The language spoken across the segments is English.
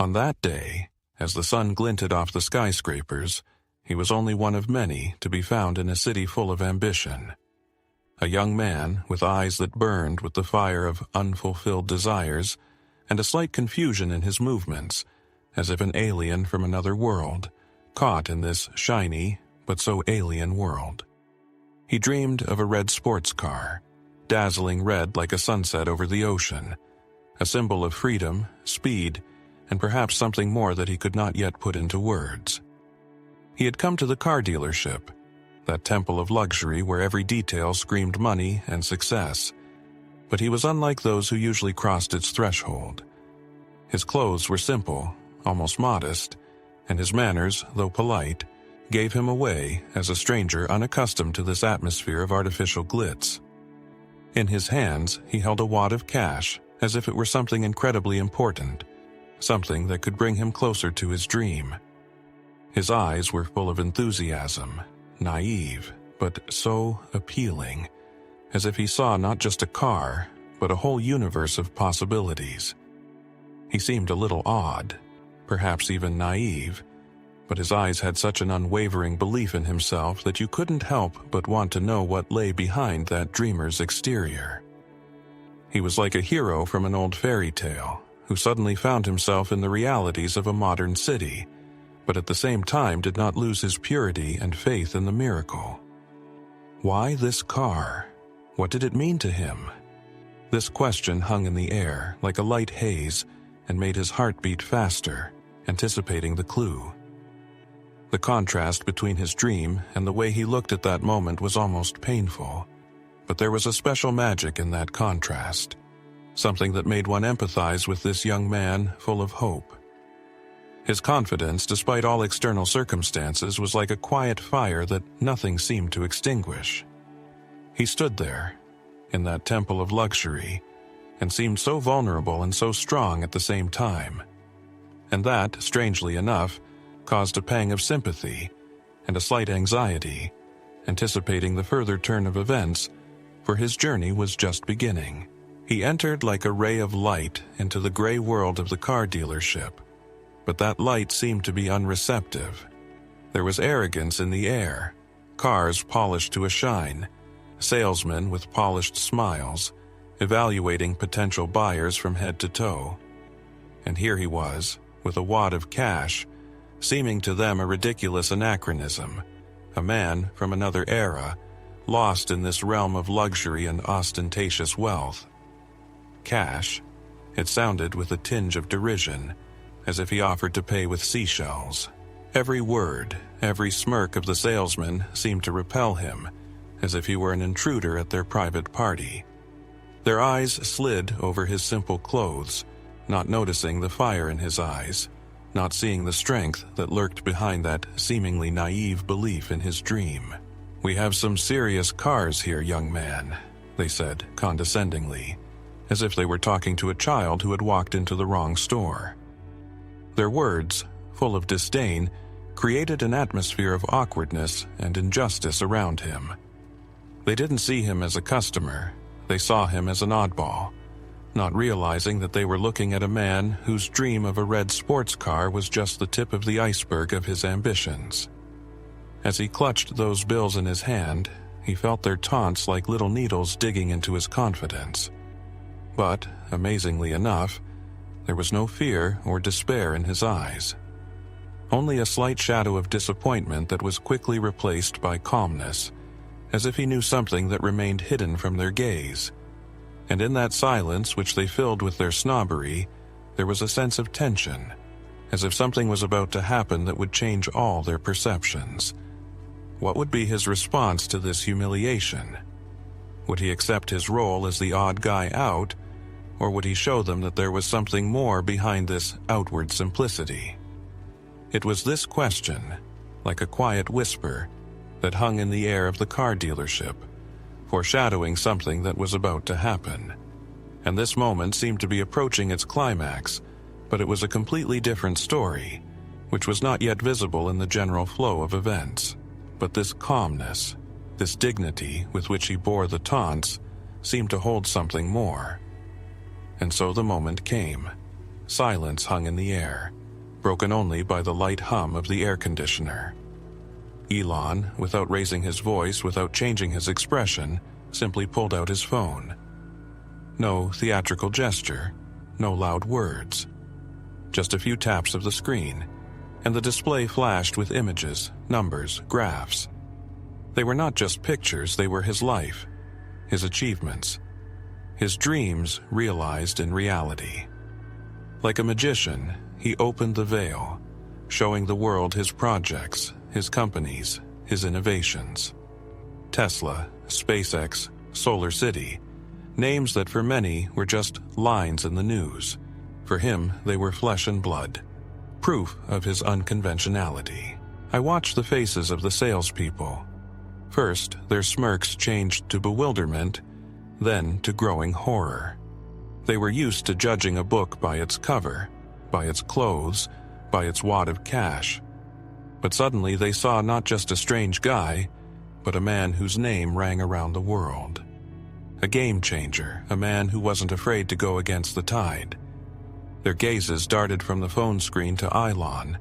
On that day, as the sun glinted off the skyscrapers, he was only one of many to be found in a city full of ambition. A young man with eyes that burned with the fire of unfulfilled desires, and a slight confusion in his movements, as if an alien from another world, caught in this shiny but so alien world. He dreamed of a red sports car, dazzling red like a sunset over the ocean, a symbol of freedom, speed, and perhaps something more that he could not yet put into words. He had come to the car dealership, that temple of luxury where every detail screamed money and success, but he was unlike those who usually crossed its threshold. His clothes were simple, almost modest, and his manners, though polite, gave him away as a stranger unaccustomed to this atmosphere of artificial glitz. In his hands, he held a wad of cash, as if it were something incredibly important, something that could bring him closer to his dream. His eyes were full of enthusiasm, naive, but so appealing, as if he saw not just a car, but a whole universe of possibilities. He seemed a little odd, perhaps even naive, but his eyes had such an unwavering belief in himself that you couldn't help but want to know what lay behind that dreamer's exterior. He was like a hero from an old fairy tale, who suddenly found himself in the realities of a modern city, but at the same time did not lose his purity and faith in the miracle. Why this car? What did it mean to him? This question hung in the air like a light haze and made his heart beat faster, anticipating the clue. The contrast between his dream and the way he looked at that moment was almost painful, but there was a special magic in that contrast, something that made one empathize with this young man full of hope. His confidence, despite all external circumstances, was like a quiet fire that nothing seemed to extinguish. He stood there, in that temple of luxury, and seemed so vulnerable and so strong at the same time. And that, strangely enough, caused a pang of sympathy and a slight anxiety, anticipating the further turn of events, for his journey was just beginning. He entered like a ray of light into the gray world of the car dealership, but that light seemed to be unreceptive. There was arrogance in the air, cars polished to a shine, salesmen with polished smiles, evaluating potential buyers from head to toe. And here he was, with a wad of cash, seeming to them a ridiculous anachronism, a man from another era, lost in this realm of luxury and ostentatious wealth. Cash. It sounded with a tinge of derision, as if he offered to pay with seashells. Every word, every smirk of the salesman seemed to repel him, as if he were an intruder at their private party. Their eyes slid over his simple clothes, not noticing the fire in his eyes, not seeing the strength that lurked behind that seemingly naive belief in his dream. "We have some serious cars here, young man," they said condescendingly, as if they were talking to a child who had walked into the wrong store. Their words, full of disdain, created an atmosphere of awkwardness and injustice around him. They didn't see him as a customer, they saw him as an oddball, not realizing that they were looking at a man whose dream of a red sports car was just the tip of the iceberg of his ambitions. As he clutched those bills in his hand, he felt their taunts like little needles digging into his confidence. But, amazingly enough, there was no fear or despair in his eyes. Only a slight shadow of disappointment that was quickly replaced by calmness, as if he knew something that remained hidden from their gaze. And in that silence which they filled with their snobbery, there was a sense of tension, as if something was about to happen that would change all their perceptions. What would be his response to this humiliation? Would he accept his role as the odd guy out, or would he show them that there was something more behind this outward simplicity? It was this question, like a quiet whisper, that hung in the air of the car dealership, foreshadowing something that was about to happen. And this moment seemed to be approaching its climax, but it was a completely different story, which was not yet visible in the general flow of events. But this calmness, this dignity with which he bore the taunts, seemed to hold something more. And so the moment came. Silence hung in the air, broken only by the light hum of the air conditioner. Elon, without raising his voice, without changing his expression, simply pulled out his phone. No theatrical gesture, no loud words. Just a few taps of the screen, and the display flashed with images, numbers, graphs. They were not just pictures, they were his life, his achievements, his dreams realized in reality. Like a magician, he opened the veil, showing the world his projects, his companies, his innovations. Tesla, SpaceX, Solar City, names that for many were just lines in the news. For him, they were flesh and blood, proof of his unconventionality. I watched the faces of the salespeople. First, their smirks changed to bewilderment, then to growing horror. They were used to judging a book by its cover, by its clothes, by its wad of cash. But suddenly they saw not just a strange guy, but a man whose name rang around the world. A game changer, a man who wasn't afraid to go against the tide. Their gazes darted from the phone screen to Elon,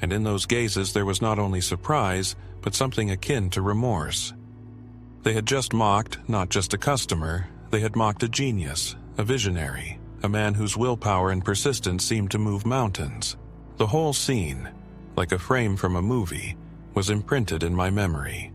and in those gazes there was not only surprise, but something akin to remorse. They had just mocked not just a customer, they had mocked a genius, a visionary, a man whose willpower and persistence seemed to move mountains. The whole scene, like a frame from a movie, was imprinted in my memory.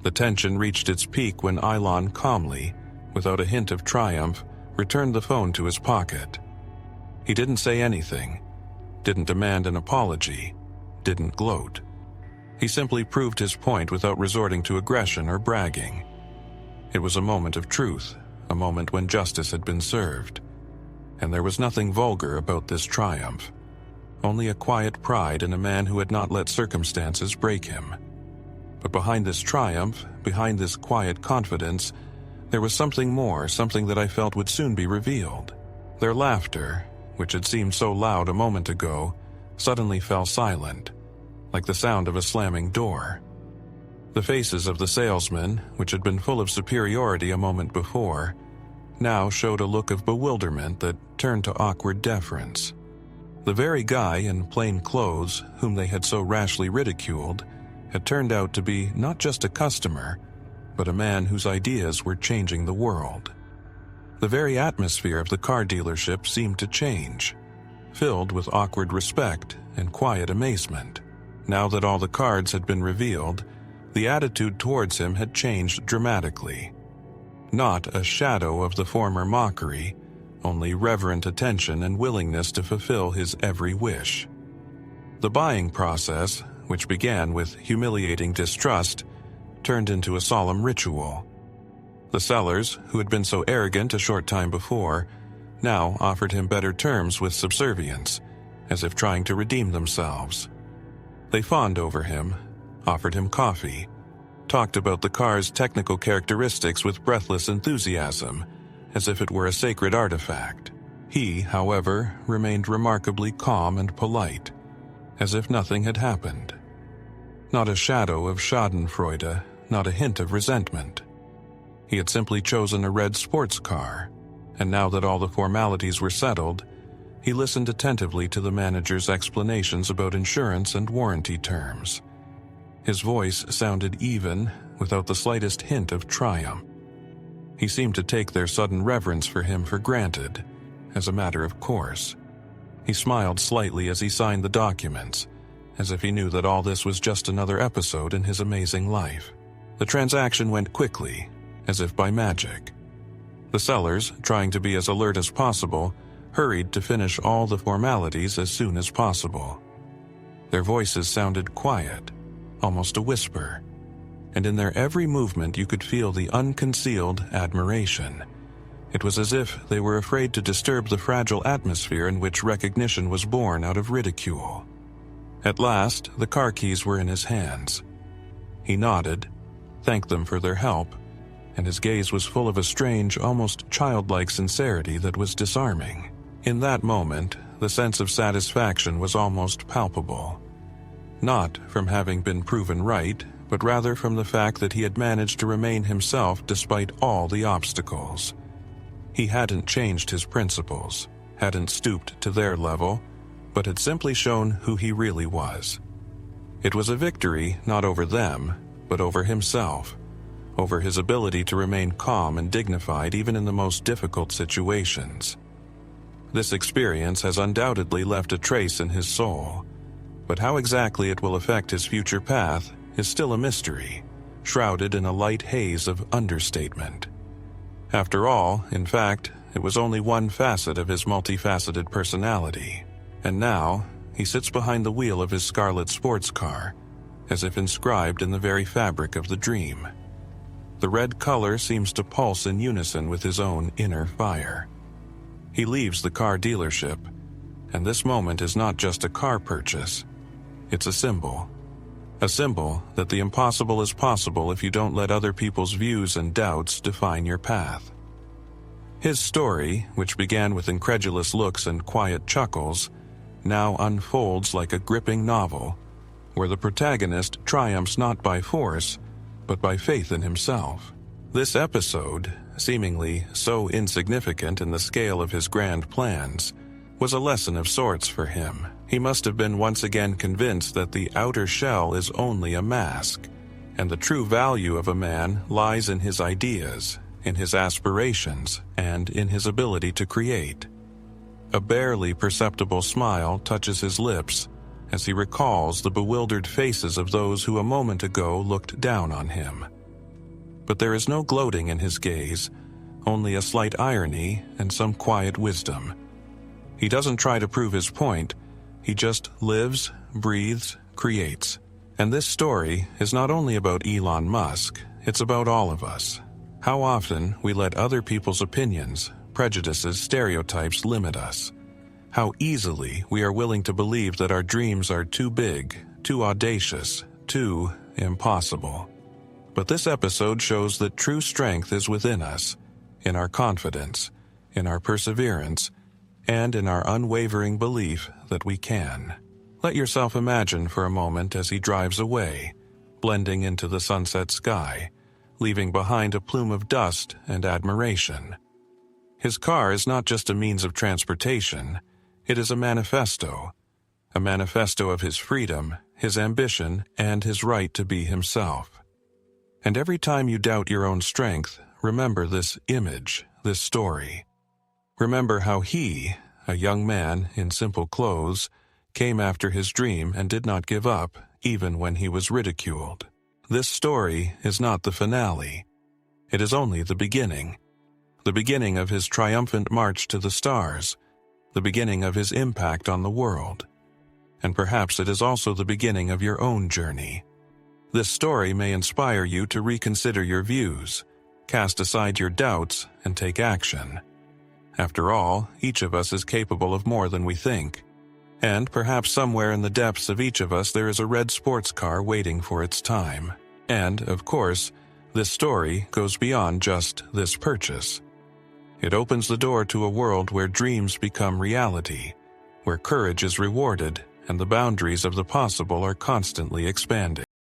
The tension reached its peak when Elon calmly, without a hint of triumph, returned the phone to his pocket. He didn't say anything, didn't demand an apology, didn't gloat. He simply proved his point without resorting to aggression or bragging. It was a moment of truth, a moment when justice had been served. And there was nothing vulgar about this triumph, only a quiet pride in a man who had not let circumstances break him. But behind this triumph, behind this quiet confidence, there was something more, something that I felt would soon be revealed. Their laughter, which had seemed so loud a moment ago, suddenly fell silent, like the sound of a slamming door. The faces of the salesmen, which had been full of superiority a moment before, now showed a look of bewilderment that turned to awkward deference. The very guy in plain clothes, whom they had so rashly ridiculed, had turned out to be not just a customer, but a man whose ideas were changing the world. The very atmosphere of the car dealership seemed to change, filled with awkward respect and quiet amazement. Now that all the cards had been revealed, the attitude towards him had changed dramatically. Not a shadow of the former mockery, only reverent attention and willingness to fulfill his every wish. The buying process, which began with humiliating distrust, turned into a solemn ritual. The sellers, who had been so arrogant a short time before, now offered him better terms with subservience, as if trying to redeem themselves. They fawned over him, offered him coffee, talked about the car's technical characteristics with breathless enthusiasm, as if it were a sacred artifact. He, however, remained remarkably calm and polite, as if nothing had happened. Not a shadow of schadenfreude, not a hint of resentment. He had simply chosen a red sports car, and now that all the formalities were settled, he listened attentively to the manager's explanations about insurance and warranty terms. His voice sounded even, without the slightest hint of triumph. He seemed to take their sudden reverence for him for granted, as a matter of course. He smiled slightly as he signed the documents, as if he knew that all this was just another episode in his amazing life. The transaction went quickly, as if by magic. The sellers, trying to be as alert as possible, hurried to finish all the formalities as soon as possible. Their voices sounded quiet, almost a whisper, and in their every movement you could feel the unconcealed admiration. It was as if they were afraid to disturb the fragile atmosphere in which recognition was born out of ridicule. At last, the car keys were in his hands. He nodded, thanked them for their help, and his gaze was full of a strange, almost childlike sincerity that was disarming. In that moment, the sense of satisfaction was almost palpable. Not from having been proven right, but rather from the fact that he had managed to remain himself despite all the obstacles. He hadn't changed his principles. hadn't stooped to their level, but had simply shown who he really was. It was a victory not over them, but over himself, over his ability to remain calm and dignified even in the most difficult situations. This experience has undoubtedly left a trace in his soul, but how exactly it will affect his future path is still a mystery, shrouded in a light haze of understatement. After all, in fact, it was only one facet of his multifaceted personality, and now he sits behind the wheel of his scarlet sports car, as if inscribed in the very fabric of the dream. The red color seems to pulse in unison with his own inner fire. He leaves the car dealership, and this moment is not just a car purchase. It's a symbol that the impossible is possible if you don't let other people's views and doubts define your path. His story, which began with incredulous looks and quiet chuckles, now unfolds like a gripping novel, where the protagonist triumphs not by force, but by faith in himself. This episode, seemingly so insignificant in the scale of his grand plans, was a lesson of sorts for him. He must have been once again convinced that the outer shell is only a mask, and the true value of a man lies in his ideas, in his aspirations, and in his ability to create. A barely perceptible smile touches his lips as he recalls the bewildered faces of those who a moment ago looked down on him. But there is no gloating in his gaze, only a slight irony and some quiet wisdom. He doesn't try to prove his point, he just lives, breathes, creates. And this story is not only about Elon Musk, it's about all of us. How often we let other people's opinions, prejudices, stereotypes limit us. How easily we are willing to believe that our dreams are too big, too audacious, too impossible. But this episode shows that true strength is within us, in our confidence, in our perseverance, and in our unwavering belief that we can. Let yourself imagine for a moment as he drives away, blending into the sunset sky, leaving behind a plume of dust and admiration. His car is not just a means of transportation, it is a manifesto of his freedom, his ambition, and his right to be himself. And every time you doubt your own strength, remember this image, this story. Remember how he, a young man in simple clothes, came after his dream and did not give up, even when he was ridiculed. This story is not the finale. It is only the beginning of his triumphant march to the stars, the beginning of his impact on the world. And perhaps it is also the beginning of your own journey. This story may inspire you to reconsider your views, cast aside your doubts, and take action. After all, each of us is capable of more than we think. And perhaps somewhere in the depths of each of us there is a red sports car waiting for its time. And, of course, this story goes beyond just this purchase. It opens the door to a world where dreams become reality, where courage is rewarded and the boundaries of the possible are constantly expanding.